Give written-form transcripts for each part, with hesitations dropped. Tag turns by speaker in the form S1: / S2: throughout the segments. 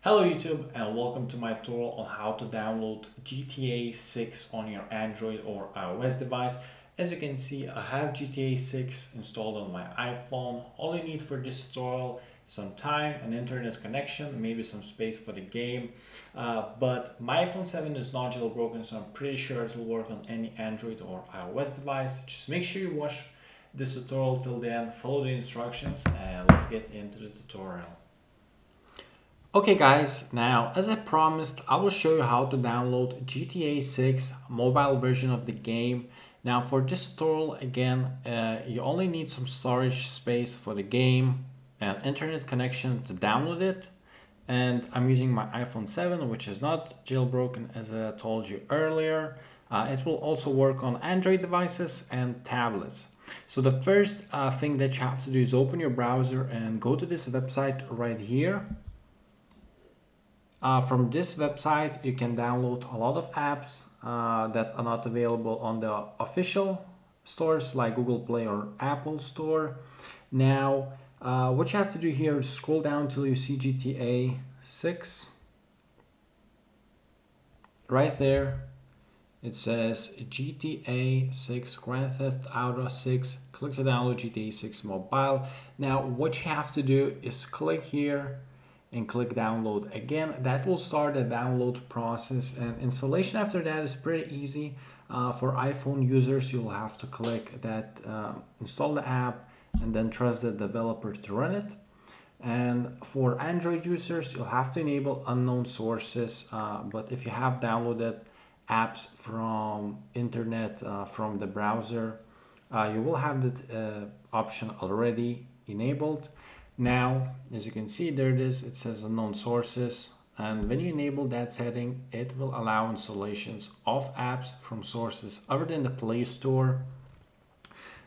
S1: Hello YouTube and welcome to my tutorial on how to download GTA 6 on your Android or iOS device. As you can see, I have GTA 6 installed on my iPhone. All you need for this tutorial is some time, an internet connection, maybe some space for the game. But my iPhone 7 is not jailbroken, so I'm pretty sure it will work on any Android or iOS device. Just make sure you watch this tutorial till the end, follow the instructions, and let's get into the tutorial. Okay guys, now as I promised, I will show you how to download GTA 6 mobile version of the game. Now for this tutorial, again, you only need some storage space for the game and internet connection to download it. And I'm using my iPhone 7, which is not jailbroken as I told you earlier. It will also work on Android devices and tablets. So the first thing that you have to do is open your browser and go to this website right here. From this website, you can download a lot of apps that are not available on the official stores like Google Play or Apple Store. Now, what you have to do here is scroll down till you see GTA 6. Right there, it says GTA 6 Grand Theft Auto 6. Click to download GTA 6 mobile. Now, what you have to do is click here and click download again. That will start the download process, and installation after that is pretty easy. For iPhone users, you'll have to click that install the app and then trust the developer to run it. And for Android users, you'll have to enable unknown sources, but if you have downloaded apps from internet from the browser, you will have that option already enabled. Now, as you can see, there it is. It says unknown sources. And when you enable that setting, it will allow installations of apps from sources other than the Play Store.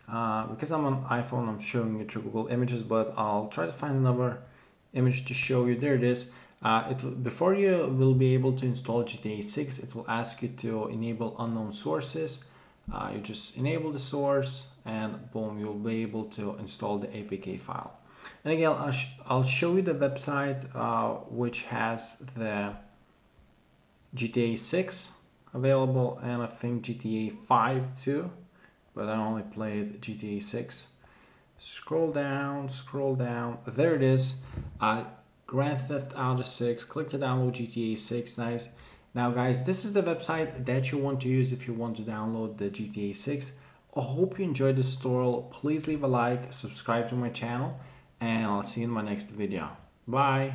S1: Because I'm on iPhone, I'm showing you through Google Images, but I'll try to find another image to show you. There it is. Before you will be able to install GTA 6, it will ask you to enable unknown sources. You just enable the source and boom, you'll be able to install the APK file. And again, I'll show you the website which has the GTA 6 available, and I think GTA 5 too, but I only played GTA 6. Scroll down, there it is. Grand Theft Auto 6, click to download GTA 6, nice. Now guys, this is the website that you want to use if you want to download the GTA 6. I hope you enjoyed this tutorial. Please leave a like, subscribe to my channel, and I'll see you in my next video. Bye!